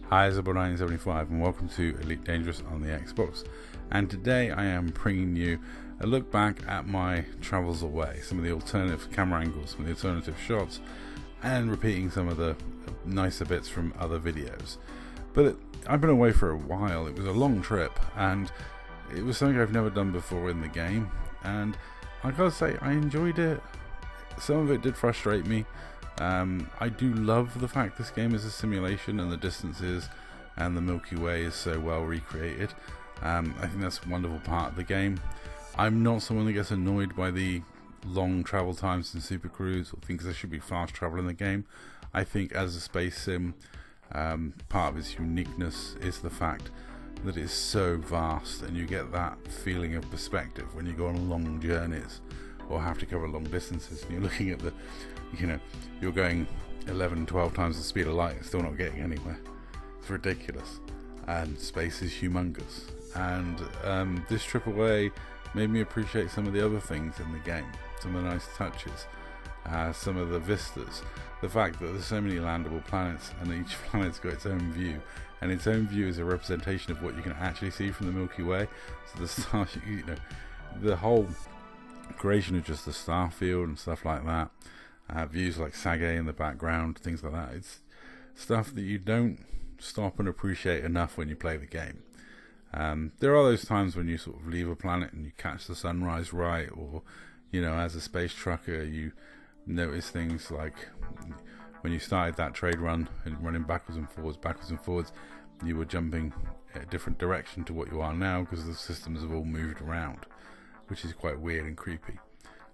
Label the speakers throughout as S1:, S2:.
S1: Hi, it's Zebra975 and welcome to Elite Dangerous on the Xbox. And today I am bringing you a look back at my travels away, some of the alternative camera angles, some of the alternative shots, and repeating some of the nicer bits from other videos. But I've been away for a while. It was a long trip and it was something I've never done before in the game, and I gotta say I enjoyed it. Some of it did frustrate me. I do love the fact this game is a simulation and the distances and the Milky Way is so well recreated. I think that's a wonderful part of the game. I'm not someone that gets annoyed by the long travel times in Super Cruise or thinks there should be fast travel in the game. I think as a space sim, part of its uniqueness is the fact that it's so vast, and you get that feeling of perspective when you go on long journeys or have to cover long distances and you're looking at the, you're going 11, 12 times the speed of light and still not getting anywhere. It's ridiculous, and space is humongous. And this trip away made me appreciate some of the other things in the game, some of the nice touches, some of the vistas, the fact that there's so many landable planets and each planet's got its own view, and its own view is a representation of what you can actually see from the Milky Way. So the star, the whole creation of just the star field and stuff like that, views like Sagae in the background, things like that. It's stuff that you don't stop and appreciate enough when you play the game. There are those times when you sort of leave a planet and you catch the sunrise right, or as a space trucker you notice things like when you started that trade run and running backwards and forwards, you were jumping a different direction to what you are now because the systems have all moved around, which is quite weird and creepy.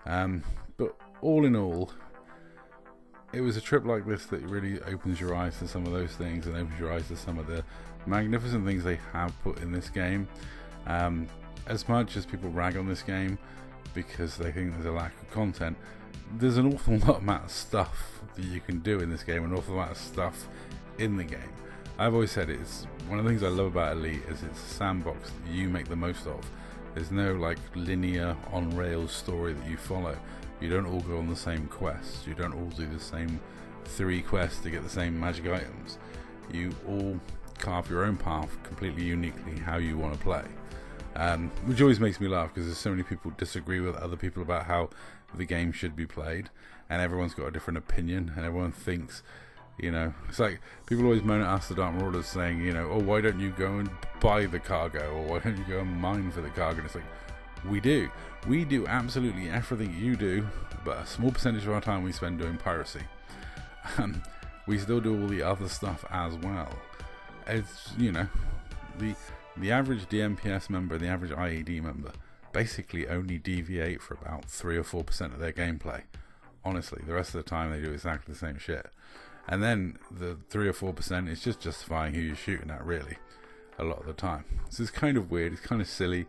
S1: But all in all, it was a trip like this that really opens your eyes to some of those things and opens your eyes to some of the magnificent things they have put in this game. As much as people rag on this game because they think there's a lack of content, there's an awful lot amount of stuff that you can do in this game, an awful lot of stuff in the game. I've always said it's one of the things I love about Elite is it's a sandbox that you make the most of. There's no like linear on rails story that you follow. You don't all go on the same quests. You don't all do the same 3 quests to get the same magic items. You all carve your own path completely uniquely how you want to play. Which always makes me laugh because there's so many people disagree with other people about how the game should be played, and everyone's got a different opinion, and everyone thinks, it's like people always moan at us, the Dark Marauders, saying, oh, why don't you go and buy the cargo, or why don't you go and mine for the cargo? And it's like, we do absolutely everything you do, but a small percentage of our time we spend doing piracy. We still do all the other stuff as well. It's, the average DMPS member, the average IED member, basically only deviate for about 3 or 4% of their gameplay. Honestly, the rest of the time they do exactly the same shit. And then the 3 or 4% is just justifying who you're shooting at, really, a lot of the time. So it's kind of weird, it's kind of silly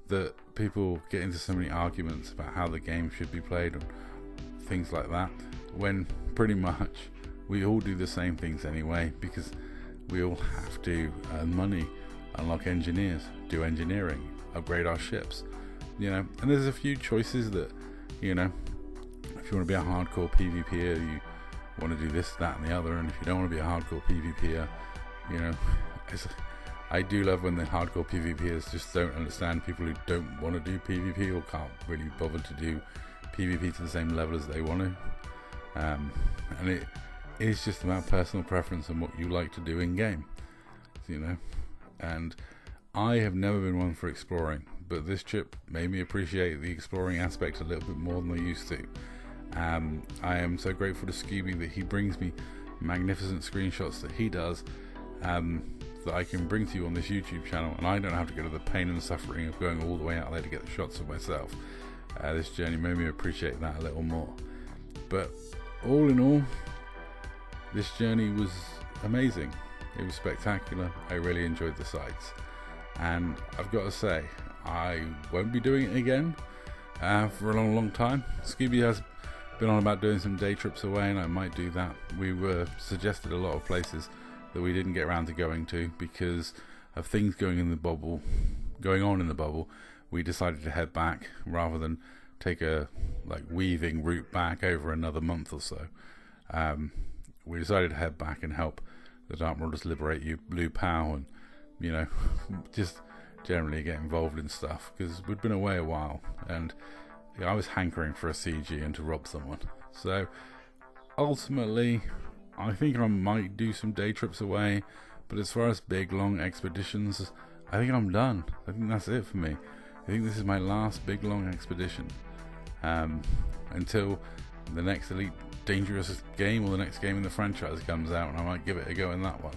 S1: that people get into so many arguments about how the game should be played and things like that, when pretty much we all do the same things anyway, because we all have to earn money, unlock engineers, do engineering, upgrade our ships, and there's a few choices that, if you want to be a hardcore PvPer, you want to do this, that and the other, and if you don't want to be a hardcore PvPer, I do love when the hardcore PvPers just don't understand people who don't want to do PvP or can't really bother to do PvP to the same level as they want to, and it is just about personal preference and what you like to do in game, and I have never been one for exploring, but this trip made me appreciate the exploring aspect a little bit more than I used to. I am so grateful to Scooby that he brings me magnificent screenshots that he does, that I can bring to you on this YouTube channel, and I don't have to go to the pain and suffering of going all the way out there to get the shots of myself. This journey made me appreciate that a little more. But all in all, this journey was amazing. It was spectacular. I really enjoyed the sights, and I've got to say I won't be doing it again for a long time. Scooby has been on about doing some day trips away, and I might do that. We were suggested a lot of places that we didn't get around to going to because of things going on in the bubble. We decided to head back rather than take a weaving route back over another month or so. We decided to head back and help the Dark Marauders Liberate You, Blue Pow, and you know, just generally get involved in stuff, because we'd been away a while and I was hankering for a CG and to rob someone. So ultimately I think I might do some day trips away, but as far as big long expeditions, I think I'm done. I think that's it for me. I think this is my last big long expedition, until the next Elite Dangerous game or the next game in the franchise comes out, and I might give it a go in that one.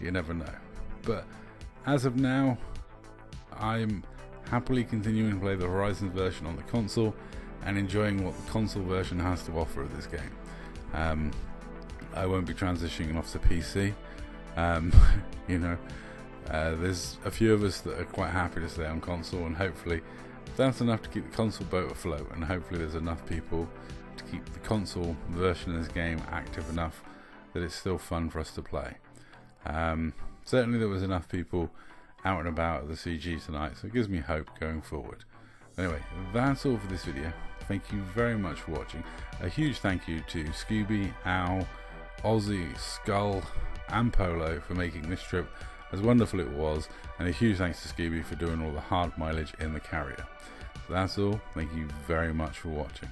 S1: You never know. But as of now, I'm happily continuing to play the Horizons version on the console and enjoying what the console version has to offer of this game. I won't be transitioning off to PC. You know, there's a few of us that are quite happy to stay on console, and hopefully that's enough to keep the console boat afloat, and hopefully there's enough people to keep the console version of this game active enough that it's still fun for us to play. Certainly there was enough people out and about at the CG tonight, so it gives me hope going forward. Anyway, that's all for this video. Thank you very much for watching. A huge thank you to Scooby, Owl, Aussie, Skull and Polo for making this trip as wonderful it was, and a huge thanks to Scooby for doing all the hard mileage in the carrier. So that's all. Thank you very much for watching.